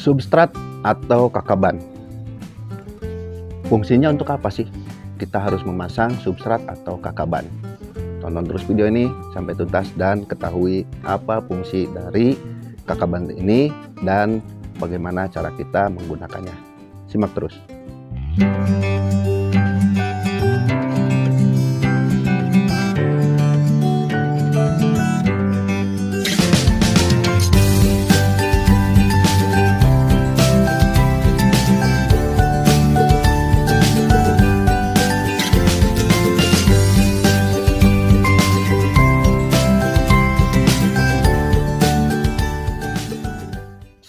Substrat atau kakaban. Fungsinya untuk apa sih kita harus memasang substrat atau kakaban? Tonton terus video ini sampai tuntas dan ketahui apa fungsi dari kakaban ini dan bagaimana cara kita menggunakannya. Simak terus.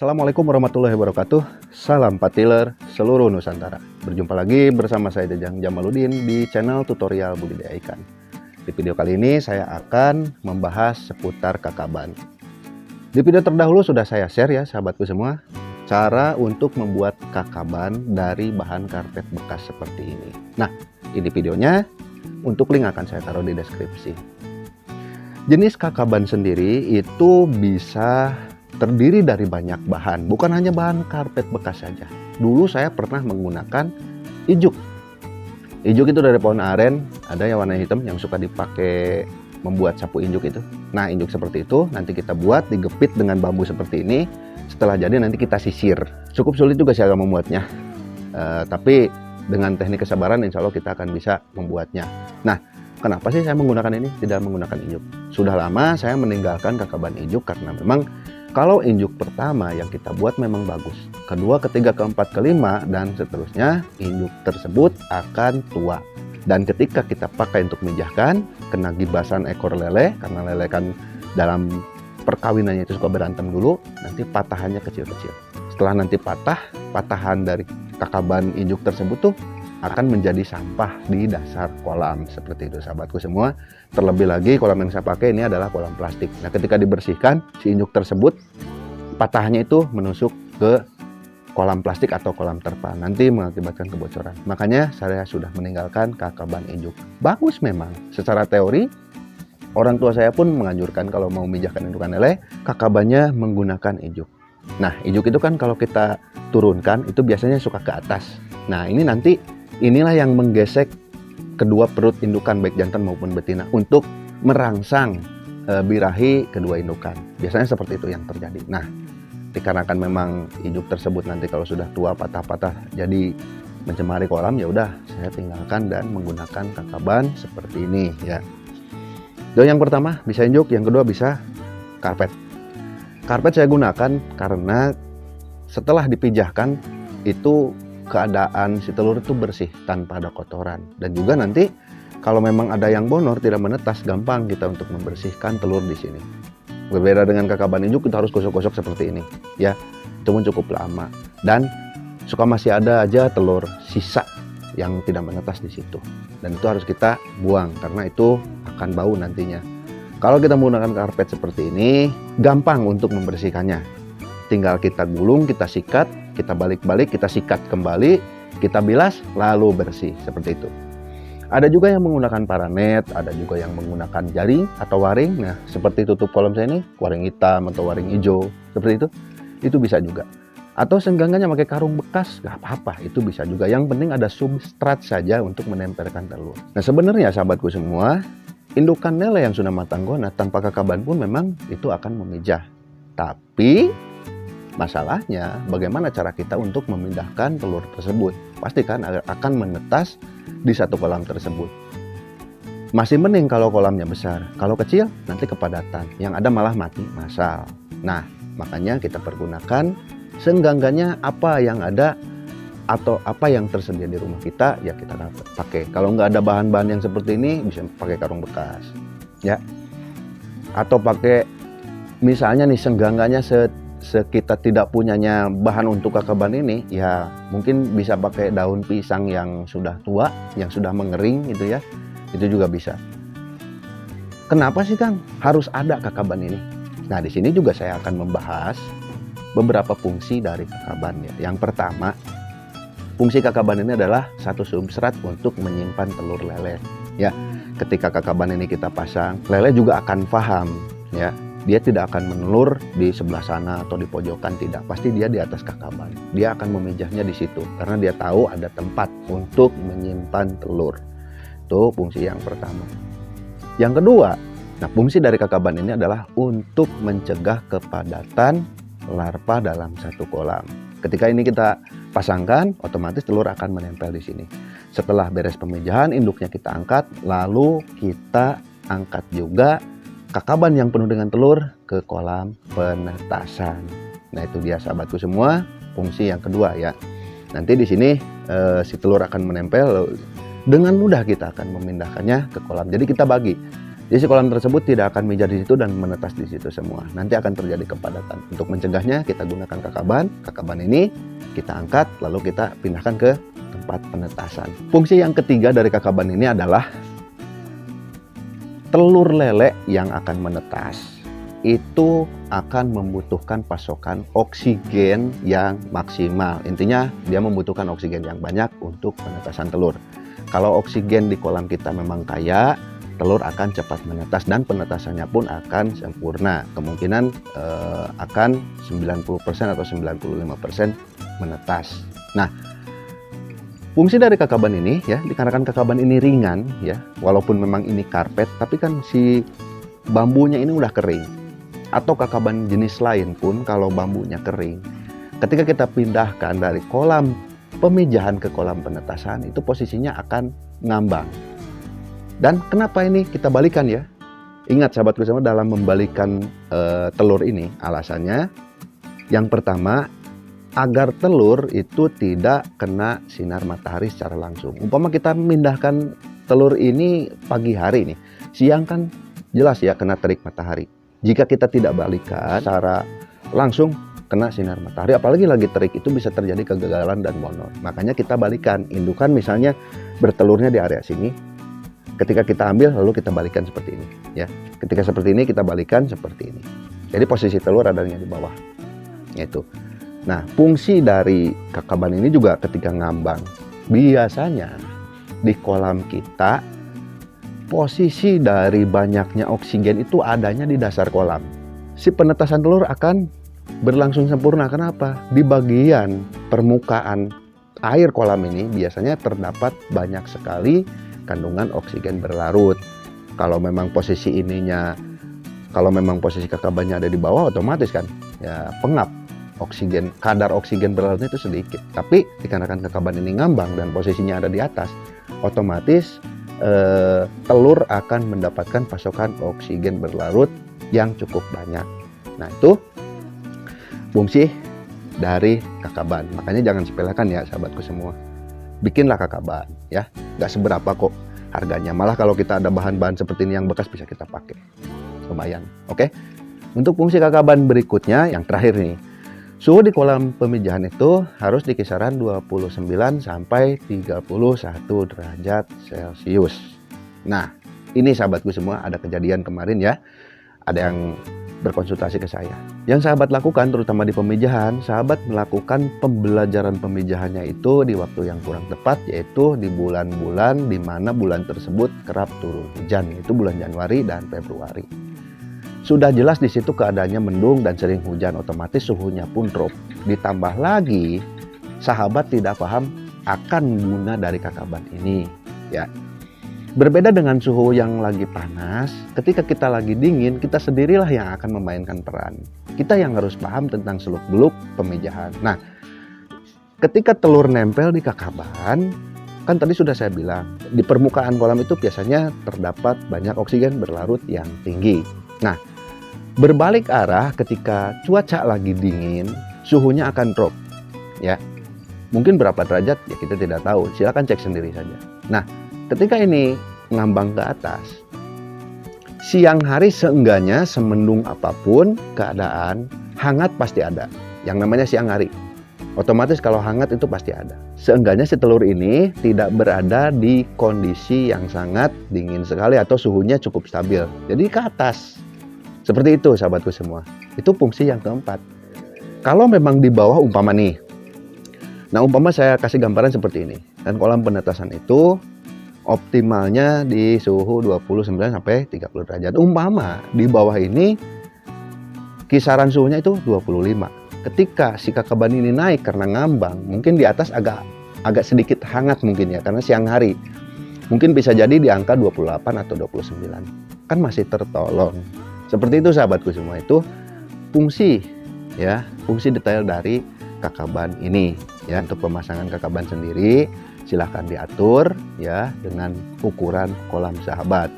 Assalamualaikum warahmatullahi wabarakatuh. Salam patiler seluruh Nusantara. Berjumpa lagi bersama saya Jajang Jamaludin di channel tutorial budidaya ikan. Di video kali ini saya akan membahas seputar kakaban. Di video terdahulu sudah saya share ya sahabatku semua, cara untuk membuat kakaban dari bahan karpet bekas seperti ini. Nah, ini videonya, untuk link akan saya taruh di deskripsi. Jenis kakaban sendiri itu bisa terdiri dari banyak bahan, bukan hanya bahan karpet bekas saja. Dulu saya pernah menggunakan ijuk. Ijuk itu dari pohon aren, ada yang warna hitam yang suka dipakai membuat sapu injuk itu. Nah, injuk seperti itu nanti kita buat, digepit dengan bambu seperti ini. Setelah jadi nanti kita sisir. Cukup sulit juga sih agak membuatnya, tapi dengan teknik kesabaran insya Allah kita akan bisa membuatnya. Nah, kenapa sih saya menggunakan ini, tidak menggunakan injuk? Sudah lama saya meninggalkan kakaban injuk karena memang kalau injuk pertama yang kita buat memang bagus, kedua, ketiga, keempat, kelima, dan seterusnya, injuk tersebut akan tua. Dan ketika kita pakai untuk memijahkan, kena gibasan ekor lele, karena lele kan dalam perkawinannya itu suka berantem dulu, nanti patahannya kecil-kecil. Setelah nanti patahan dari kakaban injuk tersebut tuh akan menjadi sampah di dasar kolam seperti itu sahabatku semua. Terlebih lagi kolam yang saya pakai ini adalah kolam plastik. Nah, ketika dibersihkan si injuk tersebut, patahannya itu menusuk ke kolam plastik atau kolam terpal, nanti mengakibatkan kebocoran. Makanya saya sudah meninggalkan kakaban injuk. Bagus memang secara teori, orang tua saya pun menganjurkan kalau mau memijahkan indukan lele, kakabannya menggunakan injuk. Nah, injuk itu kan kalau kita turunkan itu biasanya suka ke atas. Nah, ini nanti inilah yang menggesek kedua perut indukan baik jantan maupun betina untuk merangsang birahi kedua indukan. Biasanya seperti itu yang terjadi. Nah, dikarenakan memang injuk tersebut nanti kalau sudah tua patah-patah jadi mencemari kolam, ya udah saya tinggalkan dan menggunakan kakaban seperti ini ya. Dan yang pertama bisa injuk, yang kedua bisa karpet. Karpet saya gunakan karena setelah dipijahkan itu keadaan si telur itu bersih tanpa ada kotoran, dan juga nanti kalau memang ada yang bonor tidak menetas, gampang kita untuk membersihkan telur di sini. Berbeda dengan kakaban injuk, kita harus gosok-gosok seperti ini ya, itu pun cukup lama dan suka masih ada aja telur sisa yang tidak menetas di situ, dan itu harus kita buang karena itu akan bau nantinya. Kalau kita menggunakan karpet seperti ini gampang untuk membersihkannya, tinggal kita gulung, kita sikat, kita balik-balik, kita sikat kembali, kita bilas, lalu bersih seperti itu. Ada juga yang menggunakan paranet, ada juga yang menggunakan jaring atau waring. Nah, seperti tutup kolam saya ini, waring hitam atau waring hijau, seperti itu bisa juga. Atau senggangannya pakai karung bekas, nggak apa-apa, itu bisa juga. Yang penting ada substrat saja untuk menempelkan telur. Nah, sebenarnya sahabatku semua, indukan lele yang sudah matang gona tanpa kakaban pun memang itu akan memijah. Tapi masalahnya bagaimana cara kita untuk memindahkan telur tersebut? Pastikan akan menetas di satu kolam tersebut. Masih mending kalau kolamnya besar. Kalau kecil nanti kepadatan, yang ada malah mati massal. Nah, makanya kita pergunakan senggangannya apa yang ada atau apa yang tersedia di rumah kita ya kita pakai. Kalau nggak ada bahan-bahan yang seperti ini, bisa pakai karung bekas ya, atau pakai misalnya nih senggangannya kita tidak punyanya bahan untuk kakaban ini, ya mungkin bisa pakai daun pisang yang sudah tua, yang sudah mengering gitu ya, itu juga bisa. Kenapa sih Kang harus ada kakaban ini? Nah, di sini juga saya akan membahas beberapa fungsi dari kakaban ya. Yang pertama, fungsi kakaban ini adalah satu substrat untuk menyimpan telur lele ya. Ketika kakaban ini kita pasang, lele juga akan paham ya, Dia tidak akan menelur di sebelah sana atau di pojokan, tidak. Pasti dia di atas kakaban. Dia akan memijahnya di situ karena dia tahu ada tempat untuk menyimpan telur. Itu fungsi yang pertama. Yang kedua, nah fungsi dari kakaban ini adalah untuk mencegah kepadatan larva dalam satu kolam. Ketika ini kita pasangkan, otomatis telur akan menempel di sini. Setelah beres pemijahan, induknya kita angkat, lalu kita angkat juga kakaban yang penuh dengan telur ke kolam penetasan. Nah itu dia sahabatku semua, fungsi yang kedua ya. Nanti di sini si telur akan menempel, dengan mudah kita akan memindahkannya ke kolam. Jadi kita bagi. Jadi si kolam tersebut tidak akan mijah di situ dan menetas di situ semua. Nanti akan terjadi kepadatan. Untuk mencegahnya kita gunakan kakaban. Kakaban ini kita angkat lalu kita pindahkan ke tempat penetasan. Fungsi yang ketiga dari kakaban ini adalah telur lele yang akan menetas itu akan membutuhkan pasokan oksigen yang maksimal. Intinya dia membutuhkan oksigen yang banyak untuk penetasan telur. Kalau oksigen di kolam kita memang kaya, telur akan cepat menetas dan penetasannya pun akan sempurna. Kemungkinan akan 90% atau 95% menetas. Nah, fungsi dari kakaban ini ya, dikarenakan kakaban ini ringan ya, walaupun memang ini karpet, tapi kan si bambunya ini udah kering. Atau kakaban jenis lain pun kalau bambunya kering, ketika kita pindahkan dari kolam pemijahan ke kolam penetasan, itu posisinya akan ngambang. Dan kenapa ini kita balikan ya? Ingat sahabatku semua, dalam membalikan telur ini alasannya yang pertama, agar telur itu tidak kena sinar matahari secara langsung. Umpama kita memindahkan telur ini pagi hari nih, siang kan jelas ya kena terik matahari. Jika kita tidak balikan secara langsung kena sinar matahari, apalagi lagi terik, itu bisa terjadi kegagalan dan bonor. Makanya kita balikan, indukan misalnya bertelurnya di area sini. Ketika kita ambil lalu kita balikan seperti ini ya. Ketika seperti ini kita balikan seperti ini. Jadi posisi telur adanya di bawah. Yaitu. Nah, fungsi dari kakaban ini juga ketika ngambang. Biasanya di kolam kita, posisi dari banyaknya oksigen itu adanya di dasar kolam. Si penetasan telur akan berlangsung sempurna. Kenapa? Di bagian permukaan air kolam ini biasanya terdapat banyak sekali kandungan oksigen berlarut. Kalau memang posisi ininya, kalau memang posisi kakabannya ada di bawah, otomatis kan ya pengap. Oksigen, kadar oksigen berlarutnya itu sedikit. Tapi dikarenakan kakaban ini ngambang dan posisinya ada di atas, otomatis telur akan mendapatkan pasokan oksigen berlarut yang cukup banyak. Nah itu fungsi dari kakaban. Makanya jangan sepelekan ya sahabatku semua. Bikinlah kakaban ya, nggak seberapa kok harganya. Malah kalau kita ada bahan-bahan seperti ini yang bekas bisa kita pakai. Lumayan, oke? Untuk fungsi kakaban berikutnya yang terakhir nih. Suhu di kolam pemijahan itu harus di kisaran 29 sampai 31 derajat Celcius. Nah, ini sahabatku semua ada kejadian kemarin ya. Ada yang berkonsultasi ke saya. Yang sahabat lakukan terutama di pemijahan, sahabat melakukan pembelajaran pemijahannya itu di waktu yang kurang tepat, yaitu di bulan-bulan di mana bulan tersebut kerap turun hujan, yaitu bulan Januari dan Februari. Sudah jelas di situ keadaannya mendung dan sering hujan, otomatis suhunya pun drop. Ditambah lagi, sahabat tidak paham akan guna dari kakaban ini. Ya, berbeda dengan suhu yang lagi panas, ketika kita lagi dingin, kita sendirilah yang akan memainkan peran. Kita yang harus paham tentang seluk-beluk pemijahan. Nah, ketika telur nempel di kakaban, kan tadi sudah saya bilang, di permukaan kolam itu biasanya terdapat banyak oksigen berlarut yang tinggi. Nah, berbalik arah ketika cuaca lagi dingin, suhunya akan drop. Ya, mungkin berapa derajat ya kita tidak tahu. Silakan cek sendiri saja. Nah, ketika ini ngambang ke atas, siang hari seenggaknya semendung apapun keadaan, hangat pasti ada. Yang namanya siang hari. Otomatis kalau hangat itu pasti ada. Seenggaknya si telur ini tidak berada di kondisi yang sangat dingin sekali atau suhunya cukup stabil. Jadi ke atas. Seperti itu sahabatku semua. Itu fungsi yang keempat. Kalau memang di bawah umpama nih. Nah umpama saya kasih gambaran seperti ini. Dan kolam penetasan itu optimalnya di suhu 29 sampai 30 derajat. Umpama di bawah ini kisaran suhunya itu 25. Ketika si kakaban ini naik karena ngambang, mungkin di atas agak sedikit hangat mungkin ya, karena siang hari. Mungkin bisa jadi di angka 28 atau 29. Kan masih tertolong. Seperti itu sahabatku semua, itu fungsi ya, fungsi detail dari kakaban ini ya. Untuk pemasangan kakaban sendiri silahkan diatur ya dengan ukuran kolam sahabat.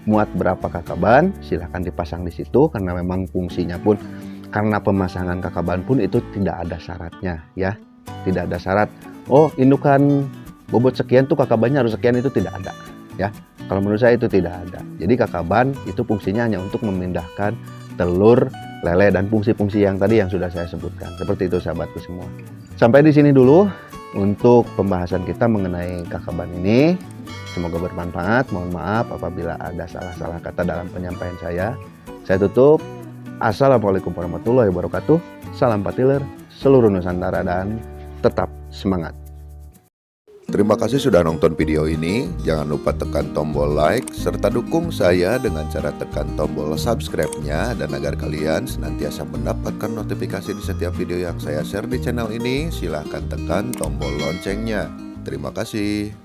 Muat berapa kakaban silahkan dipasang di situ, karena memang fungsinya pun, karena pemasangan kakaban pun itu tidak ada syaratnya ya. Tidak ada syarat, oh indukan bobot sekian tuh kakabannya harus sekian, itu tidak ada ya. Kalau menurut saya itu tidak ada. Jadi kakaban itu fungsinya hanya untuk memindahkan telur, lele, dan fungsi-fungsi yang tadi yang sudah saya sebutkan. Seperti itu sahabatku semua. Sampai di sini dulu untuk pembahasan kita mengenai kakaban ini. Semoga bermanfaat. Mohon maaf apabila ada salah-salah kata dalam penyampaian saya. Saya tutup. Assalamualaikum warahmatullahi wabarakatuh. Salam patiler seluruh Nusantara dan tetap semangat. Terima kasih sudah nonton video ini. Jangan lupa tekan tombol like serta dukung saya dengan cara tekan tombol subscribe-nya, dan agar kalian senantiasa mendapatkan notifikasi di setiap video yang saya share di channel ini, silahkan tekan tombol loncengnya. Terima kasih.